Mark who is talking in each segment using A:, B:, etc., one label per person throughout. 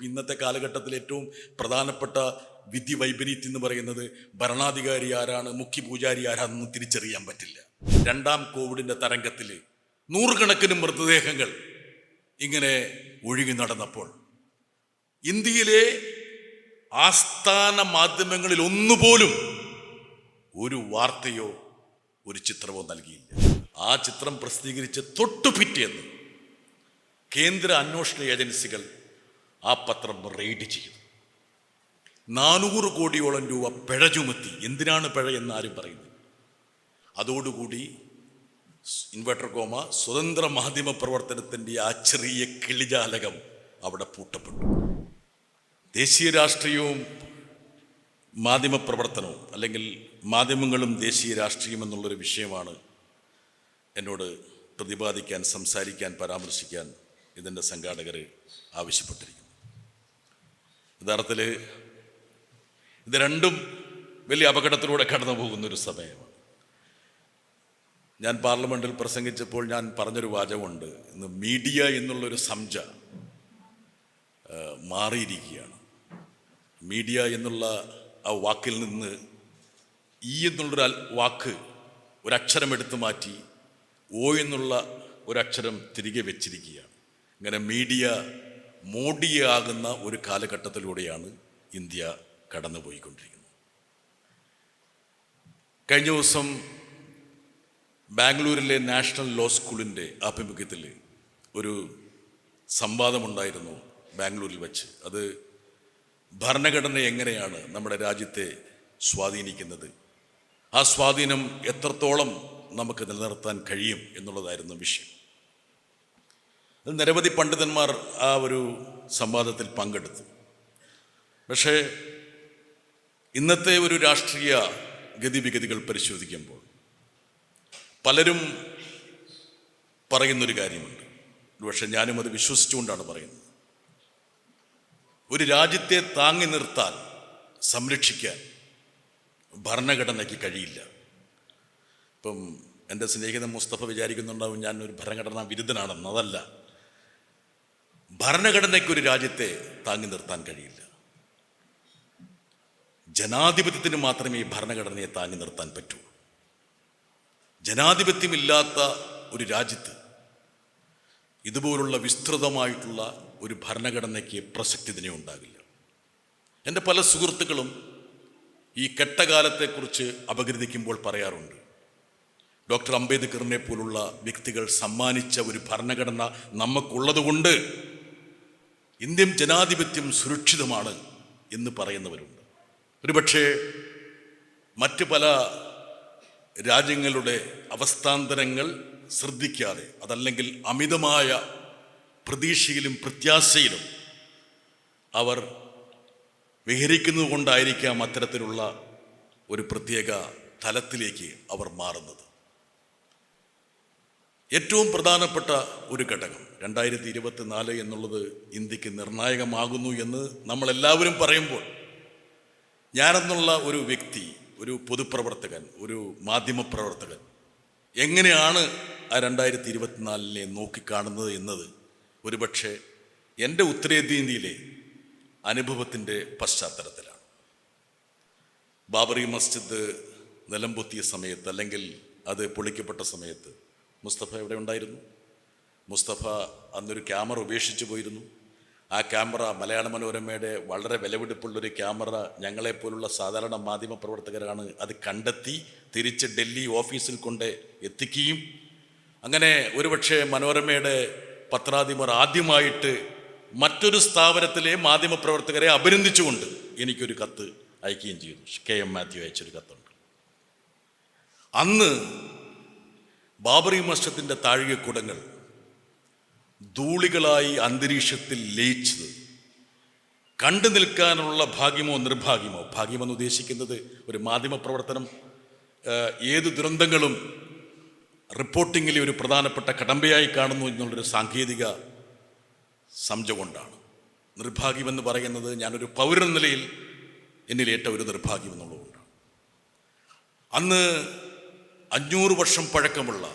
A: ഇന്നത്തെ കാലഘട്ടത്തിൽ ഏറ്റവും പ്രധാനപ്പെട്ട വിധി വൈപരീത്യം എന്ന് പറയുന്നത് ഭരണാധികാരി ആരാണ്, മുഖ്യ പൂജാരി ആരാണെന്ന് തിരിച്ചറിയാൻ പറ്റില്ല. രണ്ടാം കോവിഡിന്റെ തരംഗത്തിൽ നൂറുകണക്കിന് മൃതദേഹങ്ങൾ ഇങ്ങനെ ഒഴുകി നടന്നപ്പോൾ ഇന്ത്യയിലെ ആസ്ഥാന മാധ്യമങ്ങളിൽ ഒന്നുപോലും ഒരു വാർത്തയോ ഒരു ചിത്രമോ നൽകിയില്ല. ആ ചിത്രം പ്രസിദ്ധീകരിച്ച് തൊട്ടുപിറ്റേന്ന് കേന്ദ്ര അന്വേഷണ ഏജൻസികൾ ആ പത്രം റെയ്ഡ് ചെയ്തു. 400 കോടിയോളം രൂപ പിഴ ചുമത്തി. എന്തിനാണ് പിഴ എന്ന് ആരും പറയുന്നു. അതോടുകൂടി ഇൻവെർട്ടർ കോമ സ്വതന്ത്ര മാധ്യമ പ്രവർത്തനത്തിൻ്റെ ആ ചെറിയ കിളിജാലകം അവിടെ പൂട്ടപ്പെട്ടു. ദേശീയ രാഷ്ട്രീയവും മാധ്യമപ്രവർത്തനവും അല്ലെങ്കിൽ മാധ്യമങ്ങളും ദേശീയ രാഷ്ട്രീയം എന്നുള്ളൊരു വിഷയമാണ് എന്നോട് പ്രതിപാദിക്കാൻ, സംസാരിക്കാൻ, പരാമർശിക്കാൻ ഇതിൻ്റെ സംഘാടകർ ആവശ്യപ്പെട്ടിരിക്കുന്നു. യഥാർത്ഥത്തിൽ ഇത് രണ്ടും വലിയ അപകടത്തിലൂടെ കടന്നു പോകുന്നൊരു സമയമാണ്. ഞാൻ പാർലമെൻറ്റിൽ പ്രസംഗിച്ചപ്പോൾ ഞാൻ പറഞ്ഞൊരു വാചകമുണ്ട്. ഇന്ന് മീഡിയ എന്നുള്ളൊരു സംജ മാറിയിരിക്കുകയാണ്. മീഡിയ എന്നുള്ള ആ വാക്കിൽ നിന്ന് എന്നുള്ളൊരു വാക്ക് ഒരക്ഷരം എടുത്തു മാറ്റി ഓ എന്നുള്ള ഒരക്ഷരം തിരികെ വെച്ചിരിക്കുകയാണ്. ഇങ്ങനെ മീഡിയ മോഡിയാകുന്ന ഒരു കാലഘട്ടത്തിലൂടെയാണ് ഇന്ത്യ കടന്നുപോയിക്കൊണ്ടിരിക്കുന്നത്. കഴിഞ്ഞ ദിവസം ബാംഗ്ലൂരിലെ നാഷണൽ ലോ സ്കൂളിൻ്റെ ആഭിമുഖ്യത്തിൽ ഒരു സംവാദമുണ്ടായിരുന്നു ബാംഗ്ലൂരിൽ വെച്ച്. അത് ഭരണഘടന എങ്ങനെയാണ് നമ്മുടെ രാജ്യത്തെ സ്വാധീനിക്കുന്നത്, ആ സ്വാധീനം എത്രത്തോളം നമുക്ക് നിലനിർത്താൻ കഴിയും എന്നുള്ളതായിരുന്നു വിഷയം. നിരവധി പണ്ഡിതന്മാർ ആ ഒരു സംവാദത്തിൽ പങ്കെടുത്തു. പക്ഷേ ഇന്നത്തെ ഒരു രാഷ്ട്രീയ ഗതിവിഗതികൾ പരിശോധിക്കുമ്പോൾ പലരും പറയുന്നൊരു കാര്യമുണ്ട്. പക്ഷെ ഞാനും അത് വിശ്വസിച്ചുകൊണ്ടാണ് പറയുന്നത്. ഒരു രാജ്യത്തെ താങ്ങി നിർത്താൻ, സംരക്ഷിക്കാൻ ഭരണഘടനയ്ക്ക് കഴിയില്ല. ഇപ്പം എൻ്റെ സ്നേഹിതൻ മുസ്തഫ വിചാരിക്കുന്നുണ്ടാവും ഞാൻ ഒരു ഭരണഘടനാ വിരുദ്ധനാണെന്ന്. അതല്ല, ഭരണഘടനയ്ക്ക് ഒരു രാജ്യത്തെ താങ്ങി നിർത്താൻ കഴിയില്ല. ജനാധിപത്യത്തിന് മാത്രമേ ഈ ഭരണഘടനയെ താങ്ങി നിർത്താൻ പറ്റൂ. ജനാധിപത്യമില്ലാത്ത ഒരു രാജ്യത്ത് ഇതുപോലുള്ള വിസ്തൃതമായിട്ടുള്ള ഒരു ഭരണഘടനയ്ക്ക് പ്രസക്തി തന്നെ ഉണ്ടാകില്ല. എൻ്റെ പല സുഹൃത്തുക്കളും ഈ കെട്ടകാലത്തെക്കുറിച്ച് അപഗ്രഥിക്കുമ്പോൾ പറയാറുണ്ട്, ഡോക്ടർ അംബേദ്കറിനെ പോലുള്ള വ്യക്തികൾ സമ്മാനിച്ച ഒരു ഭരണഘടന നമുക്കുള്ളതുകൊണ്ട് ഇന്ത്യൻ ജനാധിപത്യം സുരക്ഷിതമാണ് എന്ന് പറയുന്നവരുണ്ട്. ഒരുപക്ഷെ മറ്റ് പല രാജ്യങ്ങളുടെ അവസ്ഥാന്തരങ്ങൾ ശ്രദ്ധിക്കാതെ, അതല്ലെങ്കിൽ അമിതമായ പ്രതീക്ഷയിലും പ്രത്യാശയിലും അവർ വിഹരിക്കുന്നത് കൊണ്ടായിരിക്കാം അത്തരത്തിലുള്ള ഒരു പ്രത്യേക തലത്തിലേക്ക് അവർ മാറുന്നത്. ഏറ്റവും പ്രധാനപ്പെട്ട ഒരു ഘടകം 2024 എന്നുള്ളത് ഇന്ത്യക്ക് നിർണായകമാകുന്നു എന്ന് നമ്മളെല്ലാവരും പറയുമ്പോൾ ഞാനെന്നുള്ള ഒരു വ്യക്തി, ഒരു പൊതുപ്രവർത്തകൻ, ഒരു മാധ്യമപ്രവർത്തകൻ എങ്ങനെയാണ് ആ 2024 നോക്കിക്കാണുന്നത് എന്നത് ഒരുപക്ഷെ എൻ്റെ ഉത്തരേന്ത്യയിലെ അനുഭവത്തിൻ്റെ പശ്ചാത്തലത്തിലാണ്. ബാബറി മസ്ജിദ് നിലംപൊത്തിയ സമയത്ത്, അല്ലെങ്കിൽ അത് പൊളിക്കപ്പെട്ട സമയത്ത് മുസ്തഫ എവിടെ ഉണ്ടായിരുന്നു? മുസ്തഫ അന്നൊരു ക്യാമറ ഉപേക്ഷിച്ചു പോയിരുന്നു. ആ ക്യാമറ മലയാള മനോരമയുടെ വളരെ വിലപിടിപ്പുള്ളൊരു ക്യാമറ ഞങ്ങളെപ്പോലുള്ള സാധാരണ മാധ്യമ പ്രവർത്തകരാണ് അത് കണ്ടെത്തി തിരിച്ച് ഡൽഹി ഓഫീസിൽ കൊണ്ട് എത്തിക്കുകയും അങ്ങനെ ഒരുപക്ഷെ മനോരമയുടെ പത്രാധിപർ ആദ്യമായിട്ട് മറ്റൊരു സ്ഥാപനത്തിലെ മാധ്യമപ്രവർത്തകരെ അഭിനന്ദിച്ചുകൊണ്ട് എനിക്കൊരു കത്ത് അയക്കുകയും ചെയ്തു. KM മാത്യു അയച്ചൊരു കത്തുണ്ട്. അന്ന് ബാബറി മസ്ജിദിൻ്റെ താഴികക്കുടങ്ങൾ ധൂളികളായി അന്തരീക്ഷത്തിൽ ലയിച്ചത് കണ്ടു നിൽക്കാനുള്ള ഭാഗ്യമോ നിർഭാഗ്യമോ, ഭാഗ്യമെന്ന് ഉദ്ദേശിക്കുന്നത് ഒരു മാധ്യമപ്രവർത്തനം ഏത് ദുരന്തങ്ങളും റിപ്പോർട്ടിങ്ങിലെ ഒരു പ്രധാനപ്പെട്ട കടമ്പയായി കാണുന്നു എന്നുള്ളൊരു സാങ്കേതിക സംജ കൊണ്ടാണ്. നിർഭാഗ്യമെന്ന് പറയുന്നത് ഞാനൊരു പൗരൻ നിലയിൽ എന്നിലേറ്റ ഒരു നിർഭാഗ്യം എന്നുള്ളതുകൊണ്ടാണ്. അന്ന് 500 വർഷം പഴക്കമുള്ള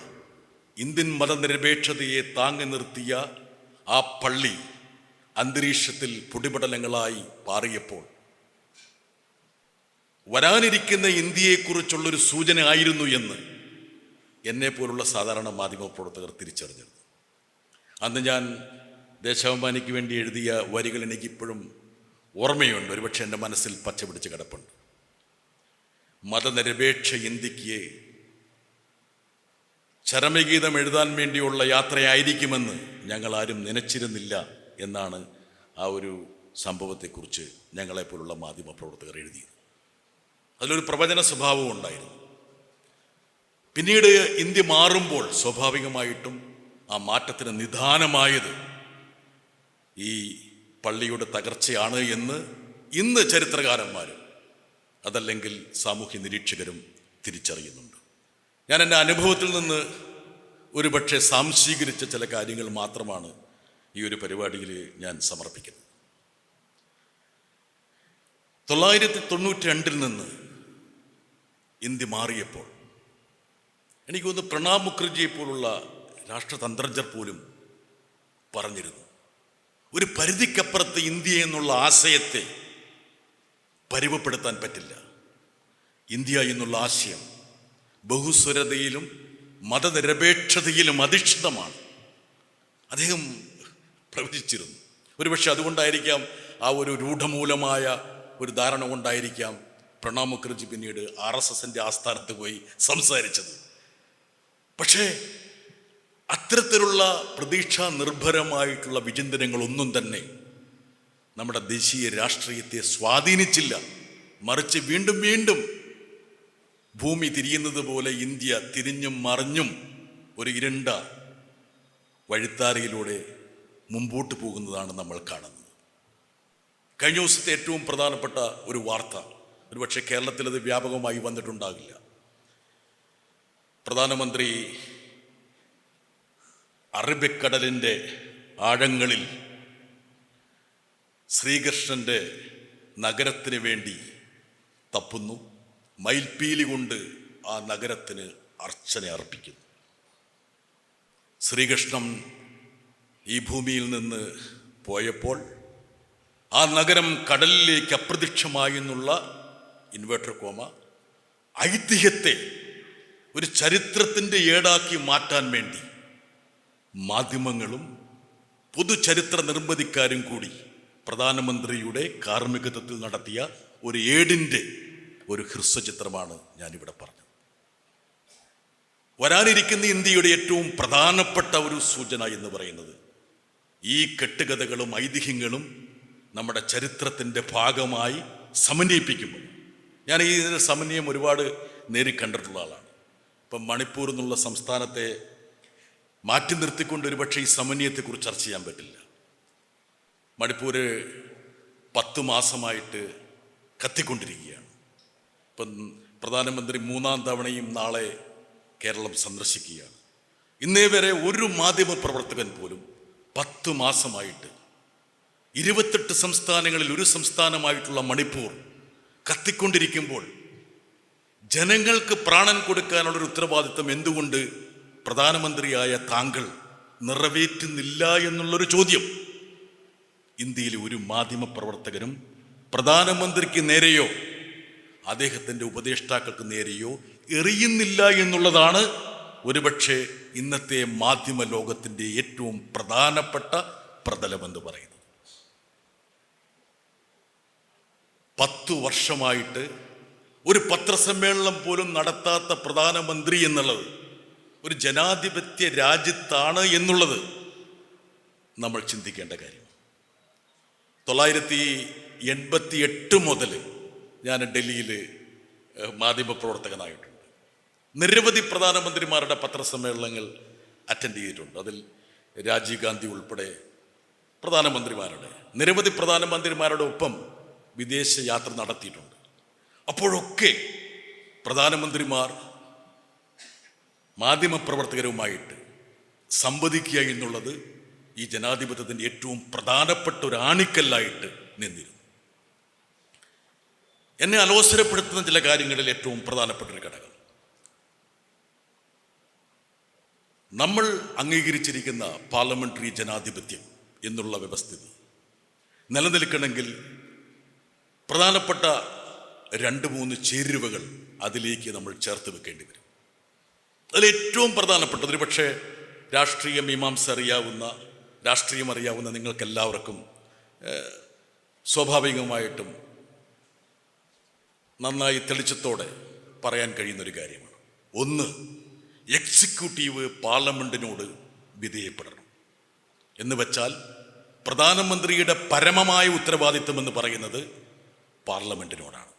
A: ഇന്ത്യൻ മതനിരപേക്ഷതയെ താങ്ങി നിർത്തിയ ആ പള്ളി അന്തരീക്ഷത്തിൽ പൊടിപടലങ്ങളായി പാറിയപ്പോൾ വരാനിരിക്കുന്ന ഇന്ത്യയെക്കുറിച്ചുള്ളൊരു സൂചന ആയിരുന്നു എന്ന് എന്നെപ്പോലുള്ള സാധാരണ മാധ്യമപ്രവർത്തകർ തിരിച്ചറിഞ്ഞത്. അന്ന് ഞാൻ ദേശാഭിമാനിക്ക് വേണ്ടി എഴുതിയ വരികൾ എനിക്കിപ്പോഴും ഓർമ്മയുണ്ട്. ഒരുപക്ഷെ എൻ്റെ മനസ്സിൽ പച്ച പിടിച്ച് കിടപ്പുണ്ട്. മതനിരപേക്ഷ ഇന്ത്യക്ക് ചരമഗീതം എഴുതാൻ വേണ്ടിയുള്ള യാത്രയായിരിക്കുമെന്ന് ഞങ്ങളാരും നനച്ചിരുന്നില്ല എന്നാണ് ആ ഒരു സംഭവത്തെക്കുറിച്ച് ഞങ്ങളെപ്പോലുള്ള മാധ്യമപ്രവർത്തകർ എഴുതിയത്. അതിലൊരു പ്രവചന സ്വഭാവവും ഉണ്ടായിരുന്നു. പിന്നീട് ഇന്ത്യ മാറുമ്പോൾ സ്വാഭാവികമായിട്ടും ആ മാറ്റത്തിന് നിദാനമായത് ഈ പള്ളിയുടെ തകർച്ചയാണ് എന്ന് ഇന്ന് ചരിത്രകാരന്മാരും അതല്ലെങ്കിൽ സാമൂഹ്യ നിരീക്ഷകരും തിരിച്ചറിയുന്നുണ്ട്. ഞാൻ എൻ്റെ അനുഭവത്തിൽ നിന്ന് ഒരുപക്ഷെ സാംശീകരിച്ച ചില കാര്യങ്ങൾ മാത്രമാണ് ഈ ഒരു പരിപാടിയിൽ ഞാൻ സമർപ്പിക്കുന്നത്. 1992 നിന്ന് ഇന്ത്യ മാറിയപ്പോൾ എനിക്ക് തോന്നുന്നു പ്രണാബ് മുഖർജിയെ പോലുള്ള രാഷ്ട്രതന്ത്രജ്ഞർ പോലും പറഞ്ഞിരുന്നു, ഒരു പരിധിക്കപ്പുറത്ത് ഇന്ത്യ എന്നുള്ള ആശയത്തെ പരിവപ്പെടുത്താൻ പറ്റില്ല. ഇന്ത്യ എന്നുള്ള ആശയം ബഹുസ്വരതയിലും മതനിരപേക്ഷതയിലും അധിഷ്ഠിതമാണ്. അദ്ദേഹം പ്രവചിച്ചിരുന്നു. ഒരുപക്ഷെ അതുകൊണ്ടായിരിക്കാം, ആ ഒരു രൂഢമൂലമായ ഒരു ധാരണ കൊണ്ടായിരിക്കാം പ്രണാബ് മുഖർജി പിന്നീട് RSSന്റെ ആസ്ഥാനത്ത് പോയി സംസാരിച്ചത്. പക്ഷേ അത്തരത്തിലുള്ള പ്രതീക്ഷാ നിർഭരമായിട്ടുള്ള വിചിന്തനങ്ങളൊന്നും തന്നെ നമ്മുടെ ദേശീയ രാഷ്ട്രീയത്തെ സ്വാധീനിച്ചില്ല. മറിച്ച് വീണ്ടും വീണ്ടും ഭൂമി തിരിയുന്നത് പോലെ ഇന്ത്യ തിരിഞ്ഞും മറിഞ്ഞും ഒരു ഇരുണ്ട വഴിത്താരയിലൂടെ മുമ്പോട്ട് പോകുന്നതാണ് നമ്മൾ കാണുന്നത്. കഴിഞ്ഞ ദിവസത്തെ ഏറ്റവും പ്രധാനപ്പെട്ട ഒരു വാർത്ത, ഒരുപക്ഷെ കേരളത്തിൽ അത് വ്യാപകമായി വന്നിട്ടുണ്ടാകില്ല. പ്രധാനമന്ത്രി അറബിക്കടലിൻ്റെ ആഴങ്ങളിൽ ശ്രീകൃഷ്ണൻ്റെ നഗരത്തിന് വേണ്ടി തപ്പുന്നു. മയിൽപ്പീലി കൊണ്ട് ആ നഗരത്തിന് അർച്ചന അർപ്പിക്കുന്നു. ശ്രീകൃഷ്ണൻ ഈ ഭൂമിയിൽ നിന്ന് പോയപ്പോൾ ആ നഗരം കടലിലേക്ക് അപ്രത്യക്ഷമായി എന്നുള്ള ഇൻവേർട്ടർ കോമ ഐതിഹ്യത്തെ ഒരു ചരിത്രത്തിൻ്റെ ഏടാക്കി മാറ്റാൻ വേണ്ടി മാധ്യമങ്ങളും പൊതുചരിത്ര നിർമ്മിതിക്കാരും കൂടി പ്രധാനമന്ത്രിയുടെ കാർമ്മികത്വത്തിൽ നടത്തിയ ഒരു ഏടിൻ്റെ ഒരു ഹ്രസ്വചിത്രമാണ് ഞാനിവിടെ പറഞ്ഞത്. വരാനിരിക്കുന്ന ഇന്ത്യയുടെ ഏറ്റവും പ്രധാനപ്പെട്ട ഒരു സൂചന എന്ന് പറയുന്നത് ഈ കെട്ടുകഥകളും ഐതിഹ്യങ്ങളും നമ്മുടെ ചരിത്രത്തിൻ്റെ ഭാഗമായി സമന്വയിപ്പിക്കുമ്പോൾ, ഞാൻ ഈ സമന്വയം ഒരുപാട് നേരിക്കണ്ടിട്ടുള്ള ആളാണ്. ഇപ്പം മണിപ്പൂർ എന്നുള്ള സംസ്ഥാനത്തെ മാറ്റി നിർത്തിക്കൊണ്ട് ഒരുപക്ഷെ ഈ സമന്വയത്തെക്കുറിച്ച് ചർച്ച ചെയ്യാൻ പറ്റില്ല. മണിപ്പൂർ 10 മാസമായിട്ട് കത്തിക്കൊണ്ടിരിക്കുകയാണ്. ഇപ്പം പ്രധാനമന്ത്രി 3-ാം തവണയും നാളെ കേരളം സന്ദർശിക്കുകയാണ്. ഇന്നേ വരെ ഒരു മാധ്യമ പ്രവർത്തകൻ പോലും 10 മാസമായിട്ട് 28 സംസ്ഥാനങ്ങളിൽ ഒരു സംസ്ഥാനമായിട്ടുള്ള മണിപ്പൂർ കത്തിക്കൊണ്ടിരിക്കുമ്പോൾ ജനങ്ങൾക്ക് പ്രാണൻ കൊടുക്കാനുള്ളൊരു ഉത്തരവാദിത്വം എന്തുകൊണ്ട് പ്രധാനമന്ത്രിയായ താങ്കൾ നിറവേറ്റുന്നില്ല എന്നുള്ളൊരു ചോദ്യം ഇന്ത്യയിലെ ഒരു മാധ്യമ പ്രവർത്തകരും പ്രധാനമന്ത്രിക്ക് നേരെയോ അദ്ദേഹത്തിൻ്റെ ഉപദേഷ്ടാക്കൾക്ക് നേരെയോ എറിയുന്നില്ല എന്നുള്ളതാണ് ഒരുപക്ഷെ ഇന്നത്തെ മാധ്യമ ലോകത്തിൻ്റെ ഏറ്റവും പ്രധാനപ്പെട്ട പ്രതലമെന്ന് പറയുന്നത്. 10 വർഷമായിട്ട് ഒരു പത്രസമ്മേളനം പോലും നടത്താത്ത പ്രധാനമന്ത്രി എന്നുള്ളത് ഒരു ജനാധിപത്യ രാജ്യത്താണ് എന്നുള്ളത് നമ്മൾ ചിന്തിക്കേണ്ട കാര്യം. 1988 മുതൽ ഞാൻ ഡൽഹിയിൽ മാധ്യമപ്രവർത്തകനായിട്ടുണ്ട്. നിരവധി പ്രധാനമന്ത്രിമാരുടെ പത്രസമ്മേളനങ്ങൾ അറ്റൻഡ് ചെയ്തിട്ടുണ്ട്. അതിൽ രാജീവ് ഗാന്ധി ഉൾപ്പെടെ പ്രധാനമന്ത്രിമാരുടെ നിരവധി പ്രധാനമന്ത്രിമാരുടെ ഒപ്പം വിദേശ യാത്ര നടത്തിയിട്ടുണ്ട്. അപ്പോഴൊക്കെ പ്രധാനമന്ത്രിമാർ മാധ്യമപ്രവർത്തകരുമായിട്ട് സംവദിക്കുക എന്നുള്ളത് ഈ ജനാധിപത്യത്തിൻ്റെ ഏറ്റവും പ്രധാനപ്പെട്ട ഒരു ആണിക്കല്ലായിട്ട് നിന്നിരുന്നു. എന്നെ അലോസരപ്പെടുത്തുന്ന ചില കാര്യങ്ങളിൽ ഏറ്റവും പ്രധാനപ്പെട്ട ഒരു ഘടകം, നമ്മൾ അംഗീകരിച്ചിരിക്കുന്ന പാർലമെന്ററി ജനാധിപത്യം എന്നുള്ള വ്യവസ്ഥിതി നിലനിൽക്കണമെങ്കിൽ പ്രധാനപ്പെട്ട 2-3 ചേരുവകൾ അതിലേക്ക് നമ്മൾ ചേർത്ത് വെക്കേണ്ടി വരും. അതിലേറ്റവും പ്രധാനപ്പെട്ടത്, ഒരു പക്ഷേ രാഷ്ട്രീയ മീമാംസ രാഷ്ട്രീയം അറിയാവുന്ന നിങ്ങൾക്കെല്ലാവർക്കും സ്വാഭാവികമായിട്ടും നന്നായി തെളിച്ചത്തോടെ പറയാൻ കഴിയുന്നൊരു കാര്യമാണ്. ഒന്ന്, എക്സിക്യൂട്ടീവ് പാർലമെൻറ്റിനോട് വിധേയപ്പെടണം എന്ന് വെച്ചാൽ പ്രധാനമന്ത്രിയുടെ പരമമായ ഉത്തരവാദിത്വം എന്ന് പറയുന്നത് പാർലമെൻറ്റിനോടാണ്.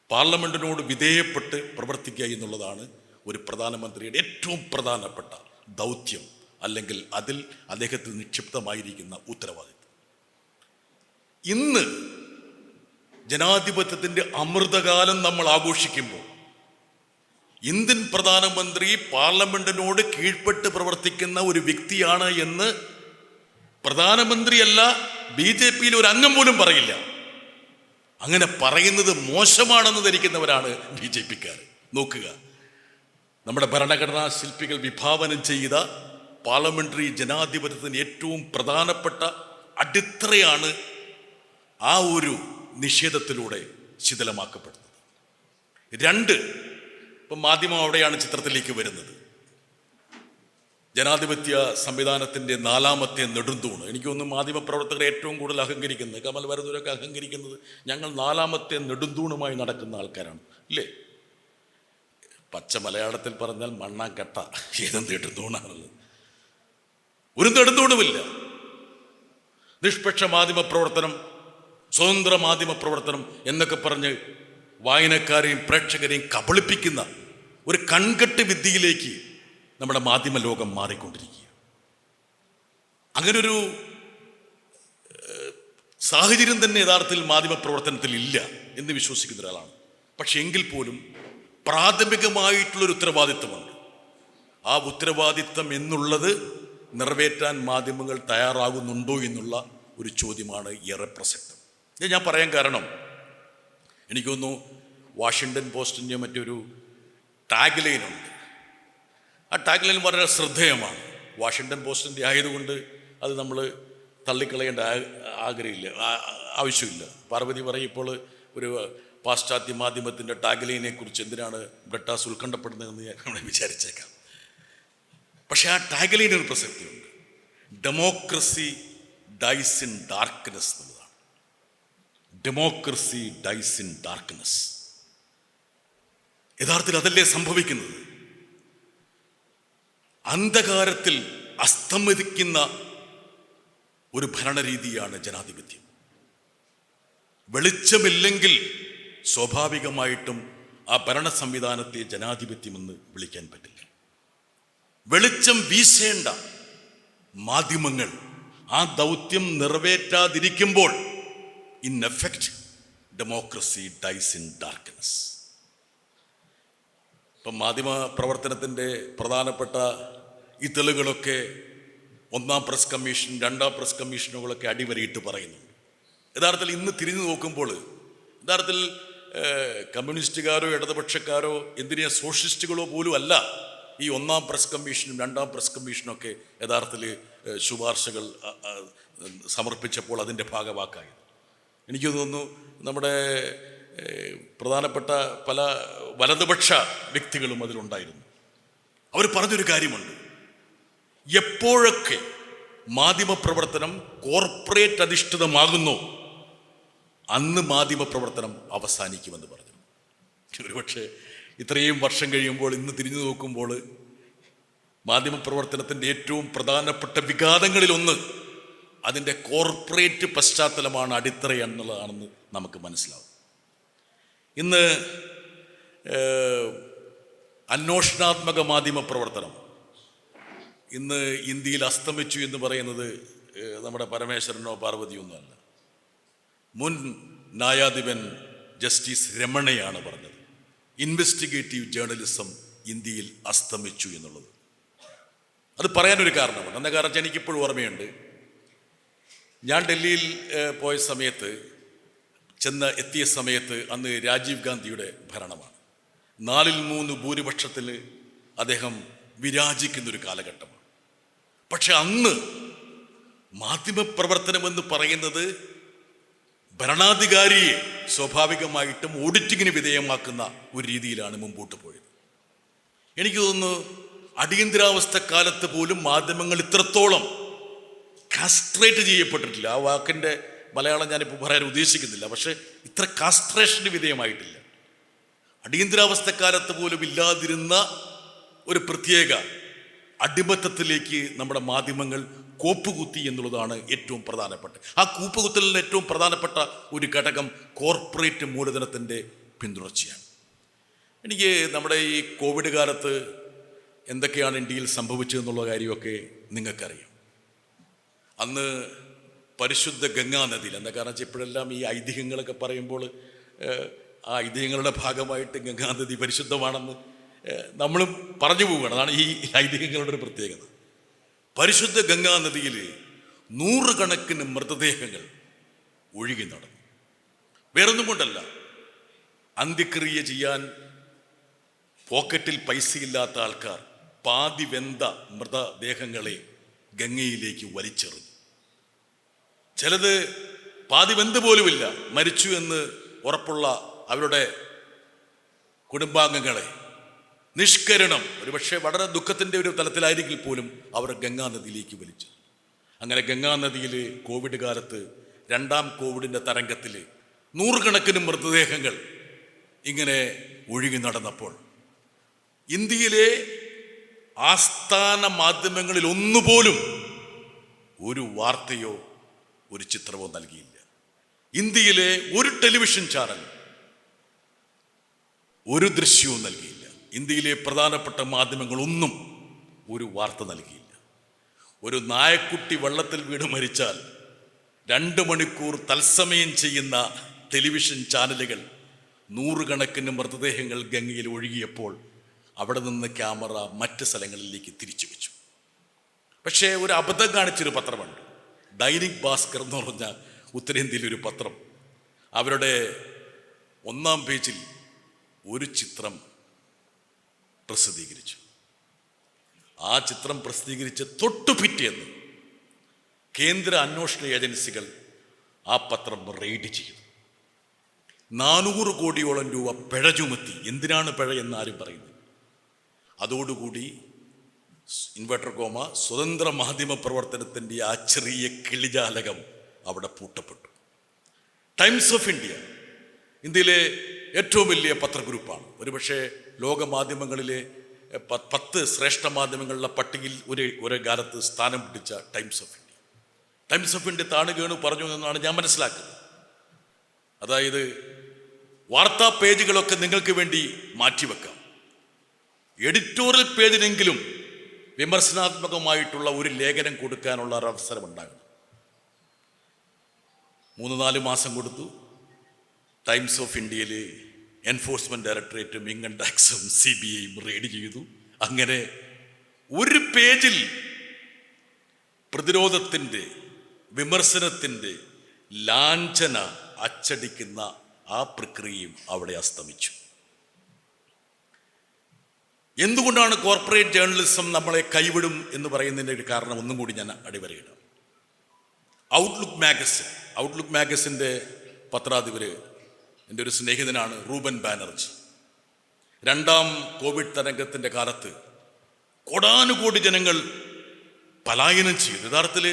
A: പാർലമെൻറ്റിനോട് വിധേയപ്പെട്ട് പ്രവർത്തിക്കുക എന്നുള്ളതാണ് ഒരു പ്രധാനമന്ത്രിയുടെ ഏറ്റവും പ്രധാനപ്പെട്ട ദൗത്യം, അല്ലെങ്കിൽ അതിൽ അദ്ദേഹത്തിന് നിക്ഷിപ്തമായിരിക്കുന്ന ഉത്തരവാദിത്വം. ഇന്ന് ജനാധിപത്യത്തിൻ്റെ അമൃതകാലം നമ്മൾ ആഘോഷിക്കുമ്പോൾ ഇന്ത്യൻ പ്രധാനമന്ത്രി പാർലമെൻറ്റിനോട് കീഴ്പ്പെട്ട് പ്രവർത്തിക്കുന്ന ഒരു വ്യക്തിയാണ് എന്ന് പ്രധാനമന്ത്രിയല്ല, BJPയിൽ ഒരു അംഗം പോലും പറയില്ല. അങ്ങനെ പറയുന്നത് മോശമാണെന്ന് ധരിക്കുന്നവരാണ് BJPക്കാർ. നോക്കുക, നമ്മുടെ ഭരണഘടനാ ശില്പികൾ വിഭാവനം ചെയ്ത പാർലമെന്ററി ജനാധിപത്യത്തിന് ഏറ്റവും പ്രധാനപ്പെട്ട അടിത്തറയാണ് ആ ഒരു നിഷേധത്തിലൂടെ ശിഥിലമാക്കപ്പെടുന്നത്. 2, ഇപ്പം മാധ്യമം അവിടെയാണ് ചിത്രത്തിലേക്ക് വരുന്നത്. ജനാധിപത്യ സംവിധാനത്തിൻ്റെ 4ാമത്തെ നെടുന്തൂണ്. എനിക്കൊന്നും മാധ്യമപ്രവർത്തകരെ ഏറ്റവും കൂടുതൽ അഹങ്കരിക്കുന്നത്, കമൽ വരുന്നവരൊക്കെ അഹങ്കരിക്കുന്നത്, ഞങ്ങൾ 4ാമത്തെ നെടുന്തൂണുമായി നടക്കുന്ന ആൾക്കാരാണ്, ഇല്ലേ? പച്ച മലയാളത്തിൽ പറഞ്ഞാൽ മണ്ണാങ്കട്ട. ഏതും നെടുന്തൂണാണുള്ളത്? ഒരു നെടുന്തൂണുമില്ല. നിഷ്പക്ഷ മാധ്യമ പ്രവർത്തനം, സ്വതന്ത്ര മാധ്യമ പ്രവർത്തനം എന്നൊക്കെ പറഞ്ഞ് വായനക്കാരെയും പ്രേക്ഷകരെയും കബളിപ്പിക്കുന്ന ഒരു കൺകെട്ട് വിദ്യയിലേക്ക് നമ്മുടെ മാധ്യമ ലോകം മാറിക്കൊണ്ടിരിക്കുക. അങ്ങനൊരു സാഹചര്യം തന്നെ യഥാർത്ഥത്തിൽ മാധ്യമ പ്രവർത്തനത്തിൽ ഇല്ല എന്ന് വിശ്വസിക്കുന്ന ഒരാളാണ്. പക്ഷെ എങ്കിൽ പോലും പ്രാഥമികമായിട്ടുള്ളൊരു ഉത്തരവാദിത്വമുണ്ട്. ആ ഉത്തരവാദിത്വം എന്നുള്ളത് നിറവേറ്റാൻ മാധ്യമങ്ങൾ തയ്യാറാകുന്നുണ്ടോ എന്നുള്ള ഒരു ചോദ്യമാണ് ഏറെ പ്രസക്തം. ഞാൻ പറയാൻ കാരണം, എനിക്ക് തോന്നുന്നു വാഷിങ്ടൺ പോസ്റ്റിൻ്റെ മറ്റൊരു ടാഗ് ലൈനുണ്ട്. ആ ടാഗ് ലൈൻ വളരെ ശ്രദ്ധേയമാണ്. വാഷിങ്ടൺ പോസ്റ്റിൻ്റെ ആയതുകൊണ്ട് അത് നമ്മൾ തള്ളിക്കളയേണ്ട ആവശ്യമില്ല. പാർവതി പറയും, ഇപ്പോൾ ഒരു പാശ്ചാത്യ മാധ്യമത്തിൻ്റെ ടാഗ് ലൈനെ കുറിച്ച് എന്തിനാണ് ബ്രിട്ടാസ് ഉത്കണ്ഠപ്പെടുന്നതെന്ന് നമ്മൾ വിചാരിച്ചേക്കാം. പക്ഷെ ആ ടാഗ് ലൈനൊരു പ്രസക്തിയുണ്ട്. ഡെമോക്രസി ഡൈസ് ഇൻ ഡാർക്ക്നെസ് എന്നുള്ളതാണ്. Democracy dies in darkness. യഥാർത്ഥത്തിൽ അതല്ലേ സംഭവിക്കുന്നത്? അന്ധകാരത്തിൽ അസ്തമിക്കുന്ന ഒരു ഭരണരീതിയാണ് ജനാധിപത്യം. വെളിച്ചമില്ലെങ്കിൽ സ്വാഭാവികമായിട്ടും ആ ഭരണ സംവിധാനത്തെ ജനാധിപത്യമെന്ന് വിളിക്കാൻ പറ്റില്ല. വെളിച്ചം വീശേണ്ട മാധ്യമങ്ങൾ ആ ദൗത്യം നിറവേറ്റാതിരിക്കുമ്പോൾ in effect democracy dies in darkness. ഇപ്പം മാധ്യമ പ്രവർത്തനത്തിൻ്റെ പ്രധാനപ്പെട്ട ഈ തെളിവുകളൊക്കെ 1ാം പ്രസ് കമ്മീഷൻ, 2ാം പ്രസ് കമ്മീഷനുകളൊക്കെ അടിവരയിട്ട് പറയുന്നുണ്ട്. യഥാർത്ഥത്തിൽ ഇന്ന് തിരിഞ്ഞു നോക്കുമ്പോൾ യഥാർത്ഥത്തിൽ കമ്മ്യൂണിസ്റ്റുകാരോ ഇടതുപക്ഷക്കാരോ എന്തിനാ സോഷ്യലിസ്റ്റുകളോ പോലും അല്ല ഈ 1ാം പ്രസ് കമ്മീഷനും 2ാം പ്രസ് കമ്മീഷനൊക്കെ യഥാർത്ഥത്തിൽ ശുപാർശകൾ സമർപ്പിച്ചപ്പോൾ അതിൻ്റെ ഭാഗവാക്കായത്. എനിക്ക് തോന്നുന്നു നമ്മുടെ പ്രധാനപ്പെട്ട പല വലതുപക്ഷ വ്യക്തികളും അതിലുണ്ടായിരുന്നു. അവർ പറഞ്ഞൊരു കാര്യമുണ്ട്, എപ്പോഴൊക്കെ മാധ്യമപ്രവർത്തനം കോർപ്പറേറ്റ് അധിഷ്ഠിതമാകുന്നു അന്ന് മാധ്യമപ്രവർത്തനം അവസാനിക്കുമെന്ന് പറഞ്ഞു. ഒരുപക്ഷെ ഇത്രയും വർഷം കഴിയുമ്പോൾ ഇന്ന് തിരിഞ്ഞു നോക്കുമ്പോൾ മാധ്യമപ്രവർത്തനത്തിൻ്റെ ഏറ്റവും പ്രധാനപ്പെട്ട വിഘാതങ്ങളിലൊന്ന് അതിൻ്റെ കോർപ്പറേറ്റ് പശ്ചാത്തലമാണ്, അടിത്തറ എന്നുള്ളതാണെന്ന് നമുക്ക് മനസ്സിലാവും. ഇന്ന് അന്വേഷണാത്മക മാധ്യമ പ്രവർത്തനം ഇന്ന് ഇന്ത്യയിൽ അസ്തമിച്ചു എന്ന് പറയുന്നത് നമ്മുടെ പരമേശ്വരനോ പാർവതിയൊന്നുമല്ല. മുൻ ന്യായാധിപൻ ജസ്റ്റിസ് രമണയാണ് പറഞ്ഞത്, ഇൻവെസ്റ്റിഗേറ്റീവ് ജേർണലിസം ഇന്ത്യയിൽ അസ്തമിച്ചു എന്നുള്ളത്. അത് പറയാനൊരു കാരണമാണ്. എന്താ കാരണം വെച്ചാൽ എനിക്കിപ്പോഴും ഓർമ്മയുണ്ട്, ഞാൻ ഡൽഹിയിൽ പോയ സമയത്ത് എത്തിയ സമയത്ത് അന്ന് രാജീവ് ഗാന്ധിയുടെ ഭരണമാണ്. 4/3 ഭൂരിപക്ഷത്തിൽ അദ്ദേഹം വിരാജിക്കുന്നൊരു കാലഘട്ടമാണ്. പക്ഷെ അന്ന് മാധ്യമപ്രവർത്തനമെന്ന് പറയുന്നത് ഭരണാധികാരിയെ സ്വാഭാവികമായിട്ടും ഓഡിറ്റിങ്ങിന് വിധേയമാക്കുന്ന ഒരു രീതിയിലാണ് മുമ്പോട്ട് പോയത്. എനിക്ക് തോന്നുന്നു അടിയന്തരാവസ്ഥ കാലത്ത് പോലും മാധ്യമങ്ങൾ ഇത്രത്തോളം കാസ്ട്രേറ്റ് ചെയ്യപ്പെട്ടിട്ടില്ല. ആ വാക്കിൻ്റെ മലയാളം ഞാനിപ്പോൾ പറയാൻ ഉദ്ദേശിക്കുന്നില്ല. പക്ഷേ ഇത്ര കാസ്ട്രേഷന് വിധേയമായിട്ടില്ല. അടിയന്തരാവസ്ഥക്കാലത്ത് പോലും ഇല്ലാതിരുന്ന ഒരു പ്രത്യേക അടിമത്തത്തിലേക്ക് നമ്മുടെ മാധ്യമങ്ങൾ കോപ്പുകുത്തി എന്നുള്ളതാണ് ഏറ്റവും പ്രധാനപ്പെട്ട. ആ കൂപ്പുകുത്തലിന് ഏറ്റവും പ്രധാനപ്പെട്ട ഒരു ഘടകം കോർപ്പറേറ്റ് മൂലധനത്തിൻ്റെ പിന്തുടർച്ചയാണ്. എനിക്ക് നമ്മുടെ ഈ കോവിഡ് കാലത്ത് എന്തൊക്കെയാണ് ഇന്ത്യയിൽ സംഭവിച്ചതെന്നുള്ള കാര്യമൊക്കെ നിങ്ങൾക്കറിയാം. അന്ന് പരിശുദ്ധ ഗംഗാ നദിയിൽ, എന്താ കാരണം വെച്ചാൽ ഇപ്പോഴെല്ലാം ഈ ഐതിഹ്യങ്ങളൊക്കെ പറയുമ്പോൾ ആ ഐതിഹ്യങ്ങളുടെ ഭാഗമായിട്ട് ഗംഗാനദി പരിശുദ്ധമാണെന്ന് നമ്മളും പറഞ്ഞു പോവുകയാണ്. അതാണ് ഈ ഐതിഹ്യങ്ങളുടെ ഒരു പ്രത്യേകത. പരിശുദ്ധ ഗംഗാനദിയിൽ 100 കണക്കിന് മൃതദേഹങ്ങൾ ഒഴുകി നടന്നു. വേറൊന്നും കൊണ്ടല്ല, അന്ത്യക്രിയ ചെയ്യാൻ പോക്കറ്റിൽ പൈസയില്ലാത്ത ആൾക്കാർ പാതി വെന്ത മൃതദേഹങ്ങളെ ഗംഗയിലേക്ക് വലിച്ചെറിഞ്ഞു. ചിലത് പാതി വെന്ത് പോലുമില്ല, മരിച്ചു എന്ന് ഉറപ്പുള്ള അവരുടെ കുടുംബാംഗങ്ങളെ നിഷ്കരണം, ഒരുപക്ഷെ വളരെ ദുഃഖത്തിൻ്റെ ഒരു തലത്തിലായിരിക്കും പോലും അവർ ഗംഗാനദിയിലേക്ക് വലിച്ചു. അങ്ങനെ ഗംഗാനദിയിൽ കോവിഡ് കാലത്ത് 2ാം കോവിഡിൻ്റെ തരംഗത്തിൽ 100 കണക്കിന് മൃതദേഹങ്ങൾ ഇങ്ങനെ ഒഴുകി നടന്നപ്പോൾ ഇന്ത്യയിലെ ആസ്ഥാന മാധ്യമങ്ങളിൽ ഒന്നുപോലും ഒരു വാർത്തയോ ഒരു ചിത്രമോ നൽകിയില്ല. ഇന്ത്യയിലെ ഒരു ടെലിവിഷൻ ചാനൽ ഒരു ദൃശ്യവും നൽകിയില്ല. ഇന്ത്യയിലെ പ്രധാനപ്പെട്ട മാധ്യമങ്ങളൊന്നും ഒരു വാർത്ത നൽകിയില്ല. ഒരു നായക്കുട്ടി വെള്ളത്തിൽ വീണ് മരിച്ചാൽ 2 മണിക്കൂർ തത്സമയം ചെയ്യുന്ന ടെലിവിഷൻ ചാനലുകൾ 100 കണക്കിന് മൃതദേഹങ്ങൾ ഗംഗയിൽ ഒഴുകിയപ്പോൾ അവിടെ നിന്ന് ക്യാമറ മറ്റ് സ്ഥലങ്ങളിലേക്ക് തിരിച്ചു വെച്ചു. പക്ഷേ ഒരു അബദ്ധം കാണിച്ചൊരു പത്രമുണ്ട്, ദൈനിക് ഭാസ്കർ എന്ന് പറഞ്ഞ ഉത്തരേന്ത്യയിലെ ഒരു പത്രം. അവരുടെ 1-ാം പേജിൽ ഒരു ചിത്രം പ്രസിദ്ധീകരിച്ചു. ആ ചിത്രം പ്രസിദ്ധീകരിച്ച തൊട്ടുപിറ്റേന്ന് കേന്ദ്ര അന്വേഷണ ഏജൻസികൾ ആ പത്രം റെയ്ഡ് ചെയ്തു. 400 കോടിയോളം രൂപ പിഴ ചുമത്തി. എന്തിനാണ് പിഴ എന്ന് ആരും പറയുന്നു. അതോടുകൂടി ഇൻവെർട്ടർ കോമ സ്വതന്ത്ര മാധ്യമ പ്രവർത്തനത്തിൻ്റെ ആ ചെറിയ കിളിജാലകം അവിടെ പൂട്ടപ്പെട്ടു. ടൈംസ് ഓഫ് ഇന്ത്യ ഇന്ത്യയിലെ ഏറ്റവും വലിയ പത്രഗ്രൂപ്പാണ്. ഒരുപക്ഷെ ലോക മാധ്യമങ്ങളിലെ 10 ശ്രേഷ്ഠ മാധ്യമങ്ങളുടെ പട്ടികയിൽ ഒരു കാലത്ത് സ്ഥാനം പിടിച്ച Times of India. Times of India താണുകേണു പറഞ്ഞു എന്നാണ് ഞാൻ മനസ്സിലാക്കുന്നത്. അതായത് വാർത്താ പേജുകളൊക്കെ നിങ്ങൾക്ക് വേണ്ടി മാറ്റിവെക്കാം, എഡിറ്റോറിയൽ പേജിനെങ്കിലും വിമർശനാത്മകമായിട്ടുള്ള ഒരു ലേഖനം കൊടുക്കാനുള്ള ഒരു അവസരം ഉണ്ടാകണം. 3-4 മാസം കൊടുത്തു. ടൈംസ് ഓഫ് ഇന്ത്യയിൽ എൻഫോഴ്സ്മെന്റ് ഡയറക്ടറേറ്റും ഇൻകം ടാക്സും CBIയും റെയ്ഡ് ചെയ്തു. അങ്ങനെ ഒരു പേജിൽ പ്രതിരോധത്തിൻ്റെ വിമർശനത്തിൻ്റെ ലാഞ്ചന അച്ചടിക്കുന്ന ആ പ്രക്രിയയും അവിടെ അസ്തമിച്ചു. എന്തുകൊണ്ടാണ് കോർപ്പറേറ്റ് ജേർണലിസം നമ്മളെ കൈവിടും എന്ന് പറയുന്നതിൻ്റെ ഒരു കാരണം ഒന്നും കൂടി ഞാൻ അടിവരയിടാം. ഔട്ട്ലുക്ക് മാഗസിൻ്റെ പത്രാധിപർ എൻ്റെ ഒരു സ്നേഹിതനാണ് റൂബൻ ബാനർജി. 2-ാം കോവിഡ് തരംഗത്തിൻ്റെ കാലത്ത് കോടാനുകോടി ജനങ്ങൾ പലായനം ചെയ്തു. യഥാർത്ഥത്തിൽ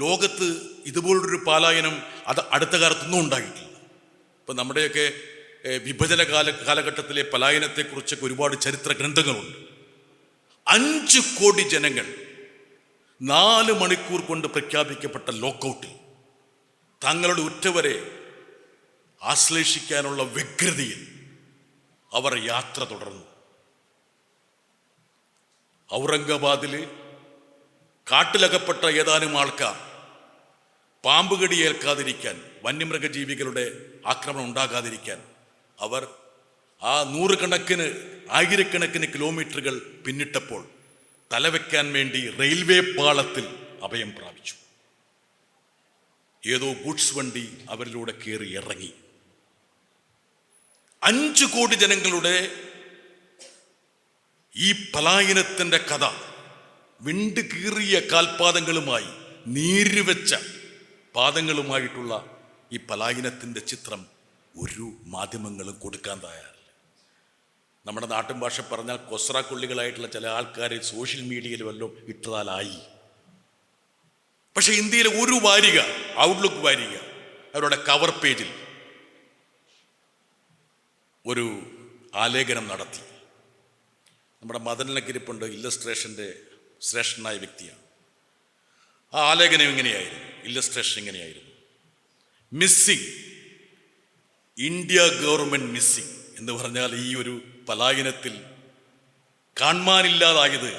A: ലോകത്ത് ഇതുപോലൊരു പലായനം അത് അടുത്ത കാലത്തൊന്നും ഉണ്ടായിട്ടില്ല. ഇപ്പം നമ്മുടെയൊക്കെ വിഭജന കാലഘട്ടത്തിലെ പലായനത്തെക്കുറിച്ചൊക്കെ ഒരുപാട് ചരിത്ര ഗ്രന്ഥങ്ങളുണ്ട്. 5 കോടി ജനങ്ങൾ 4 മണിക്കൂർ കൊണ്ട് പ്രഖ്യാപിക്കപ്പെട്ട ലോക്കൗട്ടിൽ തങ്ങളുടെ ഉറ്റവരെ ആശ്ലേഷിക്കാനുള്ള വ്യഗ്രതയിൽ അവർ യാത്ര തുടർന്നു. ഔറംഗാബാദിൽ കാട്ടിലകപ്പെട്ട ഏതാനും ആൾക്കാർ പാമ്പുകടി ഏൽക്കാതിരിക്കാൻ, വന്യമൃഗജീവികളുടെ ആക്രമണം ഉണ്ടാകാതിരിക്കാൻ അവർ ആ 100 കണക്കിന് 1000 കിലോമീറ്ററുകൾ പിന്നിട്ടപ്പോൾ തലവെക്കാൻ വേണ്ടി റെയിൽവേ പാളത്തിൽ അഭയം പ്രാപിച്ചു. ഏതോ ഗുഡ്സ് വണ്ടി അവരിലൂടെ കയറി ഇറങ്ങി. 5 കോടി ജനങ്ങളുടെ ഈ പലായനത്തിൻ്റെ കഥ വിണ്ട് കീറിയ കാൽപാദങ്ങളുമായി, നീരുവെച്ച പാദങ്ങളുമായിട്ടുള്ള ഈ പലായനത്തിൻ്റെ ചിത്രം ഒരു മാധ്യമങ്ങളും കൊടുക്കാൻ തയ്യാറില്ല. നമ്മുടെ നാട്ടിൻ ഭാഷ പറഞ്ഞാൽ കൊസ്രാക്കൊള്ളികളായിട്ടുള്ള ചില ആൾക്കാർ സോഷ്യൽ മീഡിയയിൽ വല്ലതും ഇട്ടതാലായി. പക്ഷെ ഇന്ത്യയിലെ ഒരു വാരിക, ഔട്ട്ലുക്ക് വാരിക, അവരുടെ കവർ പേജിൽ ഒരു ആലേഖനം നടത്തി. നമ്മുടെ മദനിലക്കിരിപ്പുണ്ട്, ഇല്ലസ്ട്രേഷൻ്റെ ശ്രേഷ്ഠനായ വ്യക്തിയാണ്. ആ ആലേഖനം ഇങ്ങനെയായിരുന്നു, ഇല്ലസ്ട്രേഷൻ ഇങ്ങനെയായിരുന്നു: മിസ്സിംഗ്, ഇന്ത്യ ഗവൺമെൻറ് മിസ്സിംഗ് എന്ന് പറഞ്ഞാൽ ഈ ഒരു പലായനത്തിൽ കാണാനില്ലാതായത്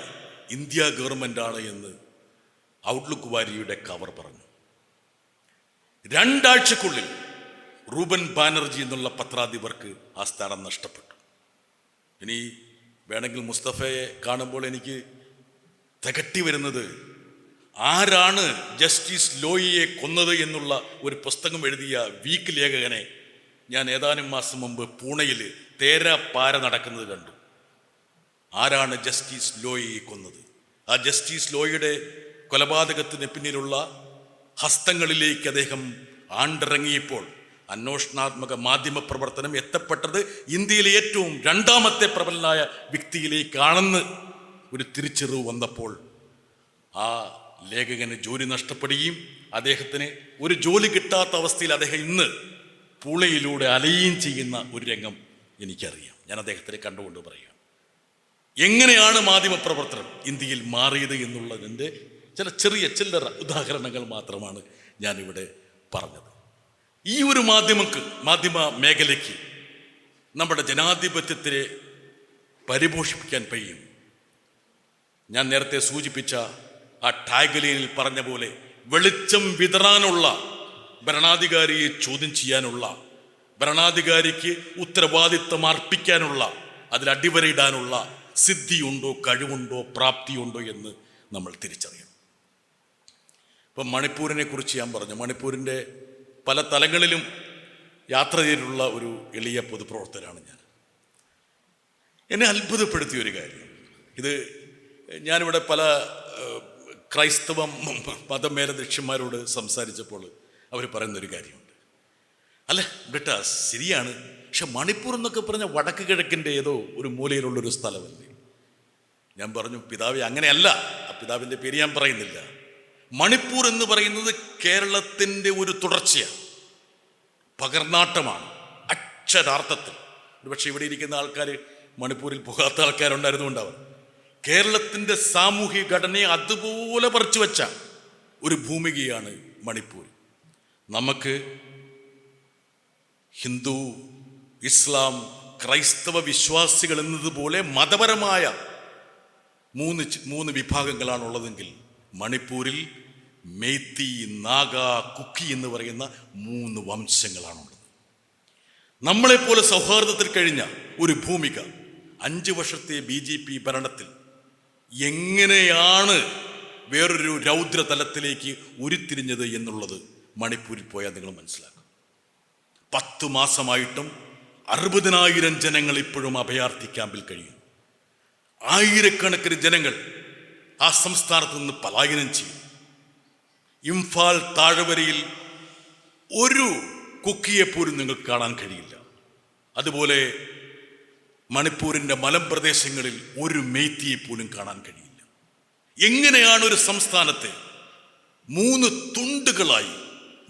A: ഇന്ത്യ ഗവൺമെൻറ്റാണ് എന്ന് ഔട്ട്ലുക്ക് വാരികയുടെ കവർ പറഞ്ഞു. 2 ആഴ്ചക്കുള്ളിൽ റൂബൻ ബാനർജി എന്നുള്ള പത്രാധിപർക്ക് ആ സ്ഥാനം നഷ്ടപ്പെട്ടു. ഇനി വേണമെങ്കിൽ മുസ്തഫയെ കാണുമ്പോൾ എനിക്ക് തികട്ടി വരുന്നത്, ആരാണ് ജസ്റ്റിസ് ലോയിയെ കൊന്നത് എന്നുള്ള ഒരു പുസ്തകം എഴുതിയ വീക്ക് ലേഖകനെ ഞാൻ ഏതാനും മാസം മുമ്പ് പൂണെയിൽ തേരാപ്പാര നടക്കുന്നത് കണ്ടു. ആരാണ് ജസ്റ്റിസ് ലോയിയെ കൊന്നത്? ആ ജസ്റ്റിസ് ലോയിയുടെ കൊലപാതകത്തിന് പിന്നിലുള്ള ഹസ്തങ്ങളിലേക്ക് അദ്ദേഹം ആണ്ടിറങ്ങിയപ്പോൾ അന്വേഷണാത്മക മാധ്യമ പ്രവർത്തനം എത്തപ്പെട്ടത് ഇന്ത്യയിലെ ഏറ്റവും 2ാമത്തെ പ്രബലനായ വ്യക്തിയിലേക്കാണെന്ന് ഒരു തിരിച്ചറിവ് വന്നപ്പോൾ ആ ലേഖകന് ജോലി നഷ്ടപ്പെടുകയും അദ്ദേഹത്തിന് ഒരു ജോലി കിട്ടാത്ത അവസ്ഥയിൽ അദ്ദേഹം ഇന്ന് പൂളയിലൂടെ അലയുകയും ചെയ്യുന്ന ഒരു രംഗം എനിക്കറിയാം. ഞാൻ അദ്ദേഹത്തിനെ കണ്ടുകൊണ്ട് പറയുക, എങ്ങനെയാണ് മാധ്യമപ്രവർത്തനം ഇന്ത്യയിൽ മാറിയത് എന്നുള്ളതിൻ്റെ ചില ചില്ലറ ഉദാഹരണങ്ങൾ മാത്രമാണ് ഞാനിവിടെ പറഞ്ഞത്. ഈ ഒരു മാധ്യമ മേഖലയ്ക്ക് നമ്മുടെ ജനാധിപത്യത്തെ പരിപോഷിപ്പിക്കാൻ കഴിയും. ഞാൻ നേരത്തെ സൂചിപ്പിച്ച ആ ടാഗ്ലൈനിൽ പറഞ്ഞ പോലെ വെളിച്ചം വിതറാനുള്ള, ഭരണാധികാരിയെ ചോദ്യം ചെയ്യാനുള്ള, ഭരണാധികാരിക്ക് ഉത്തരവാദിത്വം അർപ്പിക്കാനുള്ള, അതിൽ അടിവരയിടാനുള്ള സിദ്ധിയുണ്ടോ, കഴിവുണ്ടോ, പ്രാപ്തിയുണ്ടോ എന്ന് നമ്മൾ തിരിച്ചറിയണം. ഇപ്പം മണിപ്പൂരിനെ കുറിച്ച് ഞാൻ പറഞ്ഞു. മണിപ്പൂരിൻ്റെ പല തലങ്ങളിലും യാത്ര ചെയ്തിട്ടുള്ള ഒരു എളിയ പൊതുപ്രവർത്തകനാണ് ഞാൻ. എന്നെ അത്ഭുതപ്പെടുത്തിയ ഒരു കാര്യം, ഇത് ഞാനിവിടെ പല ക്രൈസ്തവ മതമേലധ്യക്ഷന്മാരോട് സംസാരിച്ചപ്പോൾ അവർ പറയുന്നൊരു കാര്യമുണ്ട്. അല്ല ബേട്ടാ, ശരിയാണ്, പക്ഷെ മണിപ്പൂർ എന്നൊക്കെ പറഞ്ഞാൽ വടക്ക് കിഴക്കിൻ്റെ ഏതോ ഒരു മൂലയിലുള്ളൊരു സ്ഥലമല്ലേ? ഞാൻ പറഞ്ഞു, പിതാവേ അങ്ങനെയല്ല. ആ പിതാവിൻ്റെ പേര് ഞാൻ പറയുന്നില്ല. മണിപ്പൂർ എന്ന് പറയുന്നത് കേരളത്തിൻ്റെ ഒരു തുടർച്ചയാണ്, പകർനാട്ടമാണ് അക്ഷരാർത്ഥത്തിൽ. ഒരുപക്ഷെ ഇവിടെ ഇരിക്കുന്ന ആൾക്കാർ മണിപ്പൂരിൽ പോകാത്ത ആൾക്കാരുണ്ടായിരുന്നുകൊണ്ടാവും. കേരളത്തിൻ്റെ സാമൂഹിക ഘടനയെ അതുപോലെ പറിച്ചു വെച്ച ഒരു ഭൂമികയാണ് മണിപ്പൂർ. നമുക്ക് ഹിന്ദു, ഇസ്ലാം, ക്രൈസ്തവ വിശ്വാസികൾ എന്നതുപോലെ മതപരമായ മൂന്ന് വിഭാഗങ്ങളാണുള്ളതെങ്കിൽ മണിപ്പൂരിൽ മെയ്തി, നാഗ, കുക്കി എന്ന് പറയുന്ന 3 വംശങ്ങളാണുള്ളത്. നമ്മളെപ്പോലെ സൗഹാർദ്ദത്തിൽ കഴിഞ്ഞ ഒരു ഭൂമിക 5 വർഷത്തെ BJP ഭരണത്തിൽ എങ്ങനെയാണ് വേറൊരു രൗദ്രതലത്തിലേക്ക് ഉരുത്തിരിഞ്ഞത് എന്നുള്ളത് മണിപ്പൂരിൽ പോയാൽ നിങ്ങൾ മനസ്സിലാക്കും. 10 മാസമായിട്ടും 60,000 ജനങ്ങൾ ഇപ്പോഴും അഭയാർത്ഥി ക്യാമ്പിൽ കഴിയുന്നു. ആയിരക്കണക്കിന് ജനങ്ങൾ ആ സംസ്ഥാനത്ത് നിന്ന് പലായനം ചെയ്യും. ഇംഫാൽ താഴ്വരയിൽ ഒരു കുക്കിയെപ്പോലും നിങ്ങൾക്ക് കാണാൻ കഴിയില്ല. അതുപോലെ മണിപ്പൂരിൻ്റെ മലമ്പ്രദേശങ്ങളിൽ ഒരു മെയ്തിയെപ്പോലും കാണാൻ കഴിയില്ല. എങ്ങനെയാണ് ഒരു സംസ്ഥാനത്തെ 3 തുണ്ടുകളായി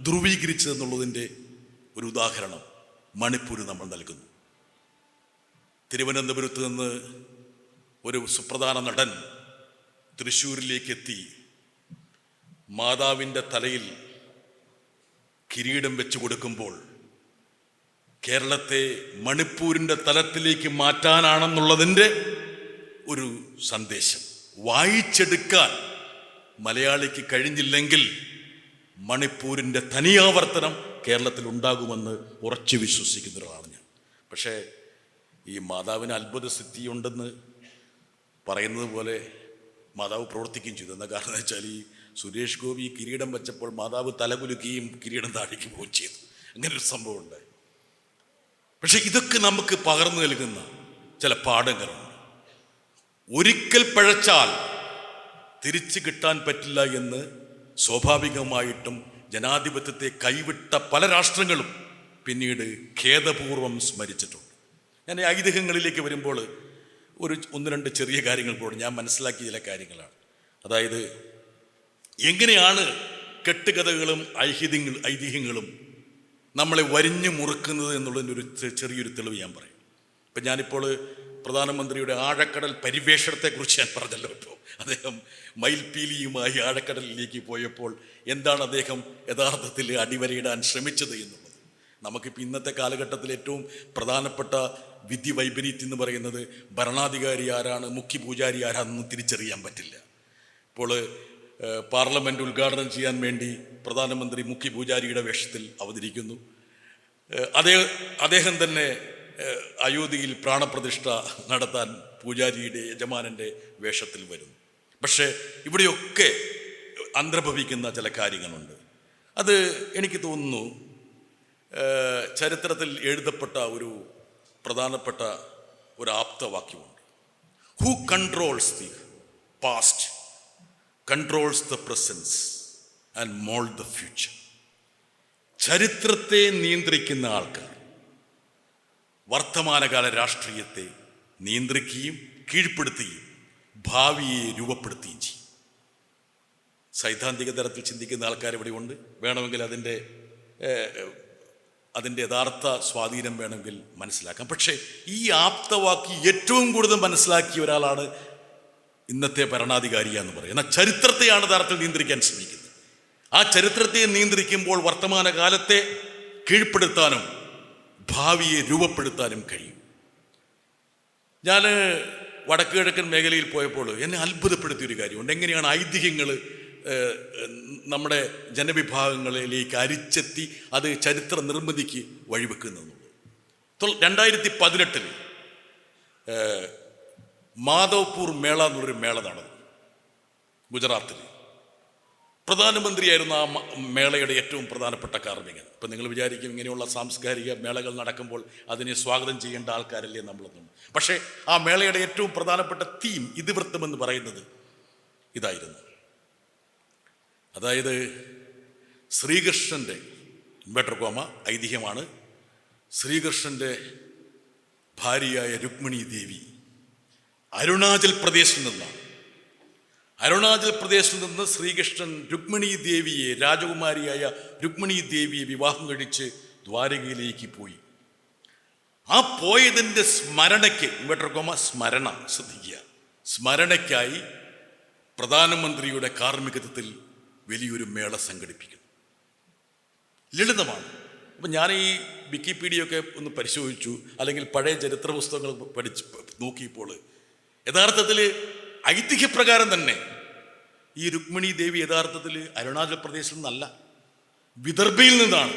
A: ധ്രുവീകരിച്ചതെന്നുള്ളതിൻ്റെ ഒരു ഉദാഹരണം മണിപ്പൂർ നമ്മൾ നൽകുന്നു. തിരുവനന്തപുരത്ത് നിന്ന് ഒരു സുപ്രധാന നടൻ തൃശ്ശൂരിലേക്ക് എത്തി മാതാവിൻ്റെ തലയിൽ കിരീടം വെച്ച് കൊടുക്കുമ്പോൾ കേരളത്തെ മണിപ്പൂരിൻ്റെ തലത്തിലേക്ക് മാറ്റാനാണെന്നുള്ളതിൻ്റെ ഒരു സന്ദേശം വായിച്ചെടുക്കാൻ മലയാളിക്ക് കഴിഞ്ഞില്ലെങ്കിൽ മണിപ്പൂരിൻ്റെ തനിയാവർത്തനം കേരളത്തിൽ ഉണ്ടാകുമെന്ന് ഉറച്ചു വിശ്വസിക്കുന്ന ഒരാളാണ് ഞാൻ. പക്ഷേ ഈ മാതാവിന് അത്ഭുത സിദ്ധിയുണ്ടെന്ന് പറയുന്നത് പോലെ മാതാവ് പ്രവർത്തിക്കുകയും ചെയ്തു. എന്താ കാരണം എന്ന് വെച്ചാൽ ഈ സുരേഷ് ഗോപി കിരീടം വെച്ചപ്പോൾ മാതാവ് തലകുലുക്കുകയും കിരീടം താഴേക്ക് പോവുകയും ചെയ്തു. അങ്ങനൊരു സംഭവം ഉണ്ട്. പക്ഷെ ഇതൊക്കെ നമുക്ക് പകർന്നു നൽകുന്ന ചില പാഠങ്ങളുണ്ട്. ഒരിക്കൽ പഴച്ചാൽ തിരിച്ചു കിട്ടാൻ പറ്റില്ല എന്ന് സ്വാഭാവികമായിട്ടും ജനാധിപത്യത്തെ കൈവിട്ട പല രാഷ്ട്രങ്ങളും പിന്നീട് ഖേദപൂർവം സ്മരിച്ചിട്ടുണ്ട്. ഞാൻ ഐതിഹ്യങ്ങളിലേക്ക് വരുമ്പോൾ ഒന്ന് രണ്ട് ചെറിയ കാര്യങ്ങൾ കൂടെ ഞാൻ മനസ്സിലാക്കിയ ചില കാര്യങ്ങളാണ്. അതായത് എങ്ങനെയാണ് കെട്ടുകഥകളും ഐതിഹ്യങ്ങളും നമ്മളെ വരിഞ്ഞു മുറുക്കുന്നത് എന്നുള്ളതിൻ്റെ ഒരു ചെറിയൊരു തെളിവ് ഞാൻ പറയും. ഇപ്പം ഞാനിപ്പോൾ പ്രധാനമന്ത്രിയുടെ ആഴക്കടൽ പരിവേഷണത്തെക്കുറിച്ച് ഞാൻ പറഞ്ഞല്ലോ. ഇപ്പോൾ അദ്ദേഹം മയിൽപീലിയുമായി ആഴക്കടലിലേക്ക് പോയപ്പോൾ എന്താണ് അദ്ദേഹം യഥാർത്ഥത്തിൽ അടിവരയിടാൻ ശ്രമിച്ചത് എന്നുള്ളത് നമുക്കിപ്പോൾ ഇന്നത്തെ കാലഘട്ടത്തിൽ ഏറ്റവും പ്രധാനപ്പെട്ട വിധി വൈപരീത്യം എന്ന് പറയുന്നത് ഭരണാധികാരി ആരാണ്, മുഖ്യ പൂജാരി ആരാണെന്ന് തിരിച്ചറിയാൻ പറ്റില്ല. ഇപ്പോൾ പാർലമെൻറ്റ് ഉദ്ഘാടനം ചെയ്യാൻ വേണ്ടി പ്രധാനമന്ത്രി മുഖ്യ പൂജാരിയുടെ വേഷത്തിൽ അവതരിക്കുന്നു. അദ്ദേഹം തന്നെ അയോധ്യയിൽ പ്രാണപ്രതിഷ്ഠ നടത്താൻ പൂജാരിയുടെ യജമാനൻ്റെ വേഷത്തിൽ വരുന്നു. പക്ഷേ ഇവിടെയൊക്കെ അന്തർഭവിക്കുന്ന ചില കാര്യങ്ങളുണ്ട്. അത് എനിക്ക് തോന്നുന്നു ചരിത്രത്തിൽ എഴുതപ്പെട്ട ഒരു പ്രധാനപ്പെട്ട ഒരു ആപ്തവാക്യമുണ്ട്. Who controls the past controls the presence and mould the future. ചരിത്രത്തെ നിയന്ത്രിക്കുന്ന ആൾക്കാർ വർത്തമാനകാല രാഷ്ട്രീയത്തെ നിയന്ത്രിക്കുകയും കീഴ്പ്പെടുത്തുകയും ഭാവിയെ രൂപപ്പെടുത്തുകയും ചെയ്യും. സൈദ്ധാന്തിക തലത്തിൽ ചിന്തിക്കുന്ന ആൾക്കാർ ഇവിടെ ഉണ്ട്. വേണമെങ്കിൽ അതിൻ്റെ യഥാർത്ഥ സ്വാധീനം വേണമെങ്കിൽ മനസ്സിലാക്കാം. പക്ഷേ ഈ ആപ്തവാക്കി ഏറ്റവും കൂടുതൽ മനസ്സിലാക്കിയ ഒരാളാണ് ഇന്നത്തെ ഭരണാധികാരി എന്ന് പറയും. എന്നാൽ ചരിത്രത്തെയാണ് യഥാർത്ഥത്തിൽ നിയന്ത്രിക്കാൻ ശ്രമിക്കുന്നത്. ആ ചരിത്രത്തെ നിയന്ത്രിക്കുമ്പോൾ വർത്തമാനകാലത്തെ കീഴ്പ്പെടുത്താനും ഭാവിയെ രൂപപ്പെടുത്താനും കഴിയും. ഞാൻ വടക്ക് കിഴക്കൻ മേഖലയിൽ പോയപ്പോൾ എന്നെ അത്ഭുതപ്പെടുത്തിയൊരു കാര്യമുണ്ട്. എങ്ങനെയാണ് ഐതിഹ്യങ്ങൾ നമ്മുടെ ജനവിഭാഗങ്ങളിലേക്ക് അരിച്ചെത്തി അത് ചരിത്ര നിർമ്മിതിക്ക് വഴിവെക്കുന്നത്. 2018 മാധവ്പൂർ മേള എന്നുള്ളൊരു മേള നടന്നു ഗുജറാത്തിൽ. പ്രധാനമന്ത്രിയായിരുന്നു ആ മേളയുടെ ഏറ്റവും പ്രധാനപ്പെട്ട കാർമ്മികൻ. ഇപ്പം നിങ്ങൾ വിചാരിക്കും ഇങ്ങനെയുള്ള സാംസ്കാരിക മേളകൾ നടക്കുമ്പോൾ അതിനെ സ്വാഗതം ചെയ്യേണ്ട ആൾക്കാരല്ലേ നമ്മളൊന്നും. പക്ഷേ ആ മേളയുടെ ഏറ്റവും പ്രധാനപ്പെട്ട തീം, ഇതിവൃത്തം എന്ന് പറയുന്നത് ഇതായിരുന്നു. അതായത് ശ്രീകൃഷ്ണൻ്റെ ഇൻവെർട്ടർ ഐതിഹ്യമാണ്. ശ്രീകൃഷ്ണൻ്റെ ഭാര്യയായ രുക്മിണി ദേവി അരുണാചൽ പ്രദേശിൽ നിന്നാണ്. അരുണാചൽ പ്രദേശിൽ നിന്ന് ശ്രീകൃഷ്ണൻ രുക്മിണി ദേവിയെ, രാജകുമാരിയായ രുക്മിണി ദേവിയെ വിവാഹം കഴിച്ച് ദ്വാരകയിലേക്ക് പോയി. ആ പോയതിൻ്റെ സ്മരണയ്ക്ക് ഇൻവെർട്ടർ സ്മരണ ശ്രദ്ധിക്കുക, സ്മരണയ്ക്കായി പ്രധാനമന്ത്രിയുടെ കാർമ്മികത്വത്തിൽ വലിയൊരു മേള സംഘടിപ്പിക്കുന്നു. ലളിതമാണ്. അപ്പം ഞാൻ ഈ വിക്കിപീഡിയൊക്കെ ഒന്ന് പരിശോധിച്ചു, അല്ലെങ്കിൽ പഴയ ചരിത്ര പുസ്തകങ്ങൾ നോക്കിയപ്പോൾ യഥാർത്ഥത്തിൽ ഐതിഹ്യപ്രകാരം തന്നെ ഈ രുക്മിണി ദേവി യഥാർത്ഥത്തിൽ അരുണാചൽ പ്രദേശിൽ നിന്നല്ല, വിദർഭയിൽ നിന്നാണ്.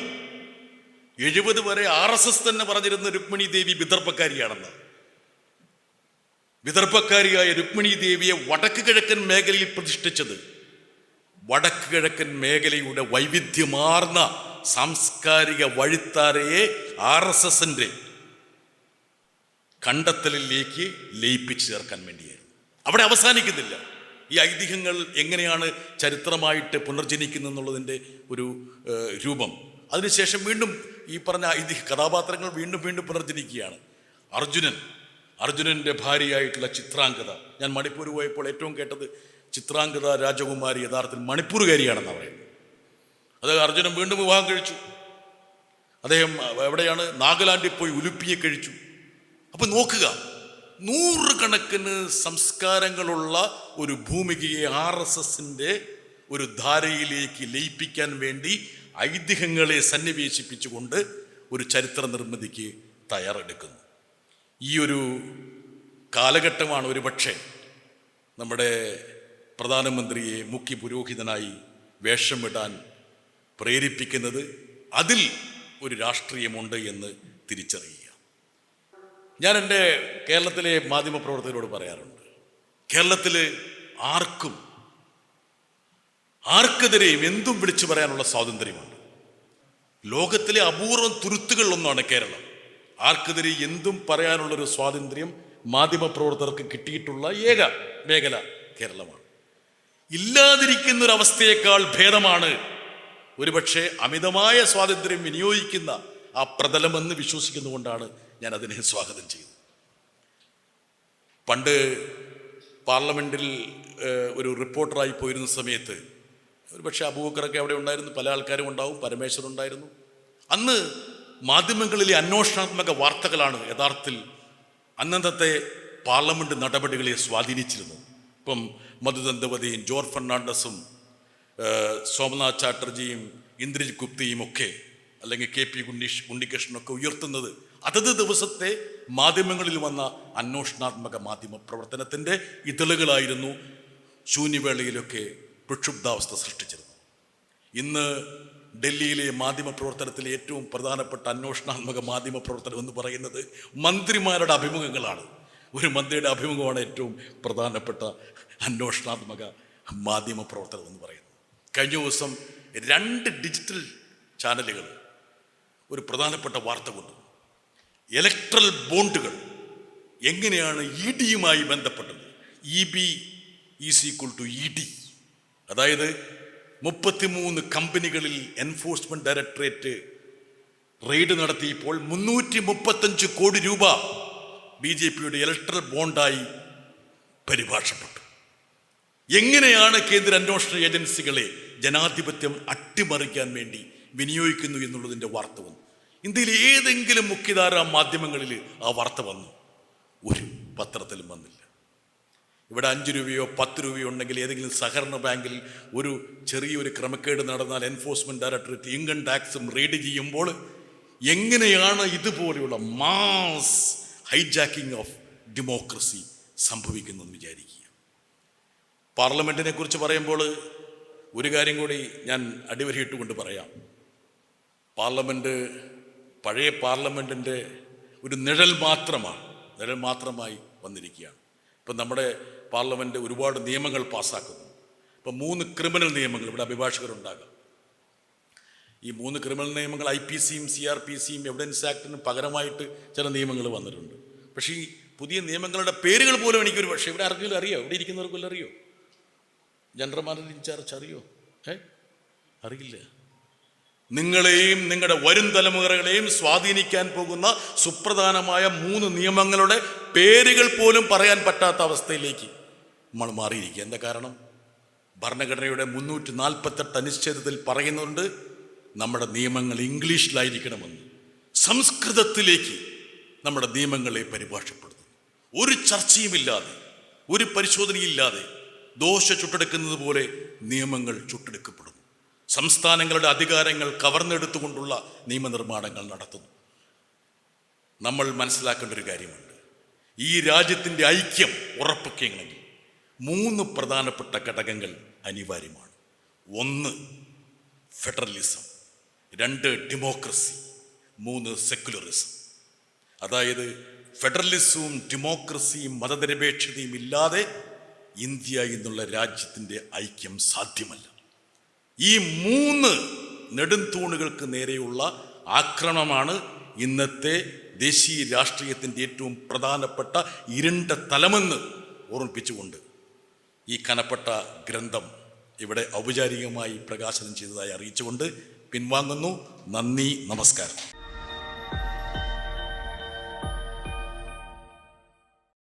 A: 70 വരെ RSS തന്നെ പറഞ്ഞിരുന്ന രുക്മിണി ദേവി വിദർഭക്കാരിയാണെന്ന്. വിദർഭക്കാരിയായ രുക്മിണി ദേവിയെ വടക്ക് കിഴക്കൻ മേഖലയിൽ പ്രതിഷ്ഠിച്ചത് വടക്ക് കിഴക്കൻ മേഖലയുടെ വൈവിധ്യമാർന്ന സാംസ്കാരിക വഴിത്താരയെ RSSന്റെ കണ്ടെത്തലിലേക്ക് ലയിപ്പിച്ചു ചേർക്കാൻ വേണ്ടിയായിരുന്നു. അവിടെ അവസാനിക്കുന്നില്ല. ഈ ഐതിഹ്യങ്ങൾ എങ്ങനെയാണ് ചരിത്രമായിട്ട് പുനർജനിക്കുന്നെന്നുള്ളതിൻ്റെ ഒരു രൂപം. അതിനുശേഷം വീണ്ടും ഈ പറഞ്ഞ ഐതിഹ്യ കഥാപാത്രങ്ങൾ വീണ്ടും വീണ്ടും പുനർജനിക്കുകയാണ്. അർജുനൻ്റെ ഭാര്യയായിട്ടുള്ള ചിത്രാംഗത. ഞാൻ മണിപ്പൂർ പോയപ്പോൾ ഏറ്റവും കേട്ടത് ചിത്രാംഗത രാജകുമാരി യഥാർത്ഥത്തിൽ മണിപ്പൂർകാരിയാണെന്ന് പറയുന്നത്. അത് അർജുനൻ വീണ്ടും വിവാഹം കഴിച്ചു. അദ്ദേഹം എവിടെയാണ്? നാഗാലാൻഡിൽ പോയി ഉലുപ്പിയെ കഴിച്ചു. അപ്പം നോക്കുക, 100 കണക്കിന് സംസ്കാരങ്ങളുള്ള ഒരു ഭൂമികയെ RSSന്റെ ഒരു ധാരയിലേക്ക് ലയിപ്പിക്കാൻ വേണ്ടി ഐതിഹ്യങ്ങളെ സന്നിവേശിപ്പിച്ചുകൊണ്ട് ഒരു ചരിത്ര നിർമ്മിതിക്ക് തയ്യാറെടുക്കുന്നു. ഈ ഒരു കാലഘട്ടമാണ് ഒരുപക്ഷെ നമ്മുടെ പ്രധാനമന്ത്രിയെ മുഖ്യ പുരോഹിതനായി വേഷമിടാൻ പ്രേരിപ്പിക്കുന്നത്. അതിൽ ഒരു രാഷ്ട്രീയമുണ്ട് എന്ന് തിരിച്ചറിയുക. ഞാൻ എൻ്റെ കേരളത്തിലെ മാധ്യമപ്രവർത്തകരോട് പറയാറുണ്ട്, കേരളത്തിൽ ആർക്കെതിരെയും എന്തും വിളിച്ചു പറയാനുള്ള സ്വാതന്ത്ര്യമുണ്ട്. ലോകത്തിലെ അപൂർവം തുരുത്തുകളിലൊന്നാണ് കേരളം. ആർക്കെതിരെ എന്തും പറയാനുള്ളൊരു സ്വാതന്ത്ര്യം മാധ്യമപ്രവർത്തകർക്ക് കിട്ടിയിട്ടുള്ള ഏക മേഖല കേരളമാണ്. ഇല്ലാതിരിക്കുന്നൊരവസ്ഥയേക്കാൾ ഭേദമാണ് ഒരുപക്ഷെ അമിതമായ സ്വാതന്ത്ര്യം വിനിയോഗിക്കുന്ന ആ പ്രതലമെന്ന് വിശ്വസിക്കുന്നുകൊണ്ടാണ് ഞാൻ അതിനെ സ്വാഗതം ചെയ്തത്. പണ്ട് പാർലമെൻറ്റിൽ ഒരു റിപ്പോർട്ടറായി പോയിരുന്ന സമയത്ത് ഒരുപക്ഷെ അബൂബക്കറൊക്കെ അവിടെ ഉണ്ടായിരുന്നു, പല ആൾക്കാരും ഉണ്ടാവും, പരമേശ്വരൻ ഉണ്ടായിരുന്നു. അന്ന് മാധ്യമങ്ങളിലെ അന്വേഷണാത്മക വാർത്തകളാണ് യഥാർത്ഥത്തിൽ അന്നത്തെ പാർലമെൻറ്റ് നടപടികളെ സ്വാധീനിച്ചിരുന്നത്. ഇപ്പം മധുദന്തവതിയും ജോർജ് ഫെർണാണ്ടസും സോമനാഥ് ചാറ്റർജിയും ഇന്ദ്രജിത് ഗുപ്തയും ഒക്കെ, അല്ലെങ്കിൽ KP ഉണ്ണികൃഷ്ണനൊക്കെ ഉയർത്തുന്നത് അതത് ദിവസത്തെ മാധ്യമങ്ങളിൽ വന്ന അന്വേഷണാത്മക മാധ്യമ പ്രവർത്തനത്തിൻ്റെ ഇതളുകളായിരുന്നു ശൂന്യവേളയിലൊക്കെ പ്രക്ഷുബ്ധാവസ്ഥ സൃഷ്ടിച്ചിരുന്നത്. ഇന്ന് ഡൽഹിയിലെ മാധ്യമ പ്രവർത്തനത്തിലെ ഏറ്റവും പ്രധാനപ്പെട്ട അന്വേഷണാത്മക മാധ്യമ പ്രവർത്തനം എന്ന് പറയുന്നത് മന്ത്രിമാരുടെ അഭിമുഖങ്ങളാണ്. ഒരു മന്ത്രിയുടെ അഭിമുഖമാണ് ഏറ്റവും പ്രധാനപ്പെട്ട അന്വേഷണാത്മക മാധ്യമ പ്രവർത്തനം എന്ന് പറയുന്നത്. കഴിഞ്ഞ ദിവസം 2 ഡിജിറ്റൽ ചാനലുകൾ ഒരു പ്രധാനപ്പെട്ട വാർത്ത കൊണ്ടു. ഇലക്ട്രൽ ബോണ്ടുകൾ എങ്ങനെയാണ് ED യുമായി ബന്ധപ്പെട്ടത്. EB = ED. അതായത് 33 കമ്പനികളിൽ എൻഫോഴ്സ്മെന്റ് ഡയറക്ടറേറ്റ് റെയ്ഡ് നടത്തിയപ്പോൾ 335 കോടി രൂപ BJPയുടെ ഇലക്ട്രൽ ബോണ്ടായി പരിഭാഷപ്പെട്ടു. എങ്ങനെയാണ് കേന്ദ്ര അന്വേഷണ ഏജൻസികളെ ജനാധിപത്യം അട്ടിമറിക്കാൻ വേണ്ടി വിനിയോഗിക്കുന്നു എന്നുള്ളതിൻ്റെ വാർത്ത വന്നു. ഇന്ത്യയിൽ ഏതെങ്കിലും മുഖ്യധാര മാധ്യമങ്ങളിൽ ആ വാർത്ത വന്നു? ഒരു പത്രത്തിലും വന്നില്ല. ഇവിടെ 5 രൂപയോ 10 രൂപയോ ഉണ്ടെങ്കിൽ ഏതെങ്കിലും സഹകരണ ബാങ്കിൽ ഒരു ചെറിയൊരു ക്രമക്കേട് നടന്നാൽ എൻഫോഴ്സ്മെന്റ് ഡയറക്ടറേറ്റ് ഇൻകം ടാക്സും റെയ്ഡ് ചെയ്യുമ്പോൾ എങ്ങനെയാണ് ഇതുപോലെയുള്ള മാസ് ഹൈജാക്കിംഗ് ഓഫ് ഡെമോക്രസി സംഭവിക്കുന്നതെന്ന് വിചാരിക്കുക. പാർലമെൻറ്റിനെ കുറിച്ച് പറയുമ്പോൾ ഒരു കാര്യം കൂടി ഞാൻ അടിവരയിട്ടുകൊണ്ട് പറയാം. പാർലമെൻറ്റ് പഴയ പാർലമെൻറ്റിൻ്റെ ഒരു നിഴൽ മാത്രമായി വന്നിരിക്കുകയാണ്. ഇപ്പം നമ്മുടെ പാർലമെൻറ്റ് ഒരുപാട് നിയമങ്ങൾ പാസ്സാക്കുന്നു. ഇപ്പം 3 ക്രിമിനൽ നിയമങ്ങൾ, ഇവിടെ അഭിഭാഷകരുണ്ടാകാം. ഈ 3 ക്രിമിനൽ നിയമങ്ങൾ IPCയും CRPCയും എവിഡൻസ് ആക്ടിനും പകരമായിട്ട് ചില നിയമങ്ങൾ വന്നിട്ടുണ്ട്. പക്ഷേ ഈ പുതിയ നിയമങ്ങളുടെ പേരുകൾ പോലും എനിക്കൊരു പക്ഷേ ഇവിടെ ആർക്കെങ്കിലും അറിയോ? ഇവിടെ ഇരിക്കുന്നവർക്കെല്ലാം അറിയോ? ജനറൽ മാനേജർ ഇൻചാർജ് അറിയോ? അറിയില്ല. നിങ്ങളെയും നിങ്ങളുടെ വരും തലമുറകളെയും സ്വാധീനിക്കാൻ പോകുന്ന സുപ്രധാനമായ 3 നിയമങ്ങളുടെ പേരുകൾ പോലും പറയാൻ പറ്റാത്ത അവസ്ഥയിലേക്ക് നമ്മൾ മാറിയിരിക്കുക. എന്താ കാരണം? ഭരണഘടനയുടെ 348 അനുച്ഛേദത്തിൽ പറയുന്നുണ്ട് നമ്മുടെ നിയമങ്ങൾ ഇംഗ്ലീഷിലായിരിക്കണമെന്ന്. സംസ്കൃതത്തിലേക്ക് നമ്മുടെ നിയമങ്ങളെ പരിഭാഷപ്പെടുത്തുന്നു. ഒരു ചർച്ചയുമില്ലാതെ, ഒരു പരിശോധനയില്ലാതെ ദോശ ചുട്ടെടുക്കുന്നത് പോലെ നിയമങ്ങൾ ചുട്ടെടുക്കപ്പെടുന്നു. സംസ്ഥാനങ്ങളുടെ അധികാരങ്ങൾ കവർന്നെടുത്തുകൊണ്ടുള്ള നിയമനിർമ്മാണങ്ങൾ നടത്തുന്നു. നമ്മൾ മനസ്സിലാക്കേണ്ട ഒരു കാര്യമുണ്ട്. ഈ രാജ്യത്തിൻ്റെ ഐക്യം ഉറപ്പിക്കണമെങ്കിൽ 3 പ്രധാനപ്പെട്ട ഘടകങ്ങൾ അനിവാര്യമാണ്. 1 ഫെഡറലിസം, 2 ഡെമോക്രസി, 3 സെക്കുലറിസം. അതായത് ഫെഡറലിസവും ഡെമോക്രസിയും മതനിരപേക്ഷതയും ഇല്ലാതെ ഇന്ത്യ എന്നുള്ള രാജ്യത്തിൻ്റെ ഐക്യം സാധ്യമല്ല. ഈ 3 നെടുംതൂണുകൾക്ക് നേരെയുള്ള ആക്രമണമാണ് ഇന്നത്തെ ദേശീയ രാഷ്ട്രീയത്തിൻ്റെ ഏറ്റവും പ്രധാനപ്പെട്ട ഇരുണ്ട തലമെന്ന് ഓർമ്മിപ്പിച്ചുകൊണ്ട് ഈ കനപ്പെട്ട ഗ്രന്ഥം ഇവിടെ ഔപചാരികമായി പ്രകാശനം ചെയ്തതായി അറിയിച്ചുകൊണ്ട് പിൻവാങ്ങുന്നു. നന്ദി, നമസ്കാരം.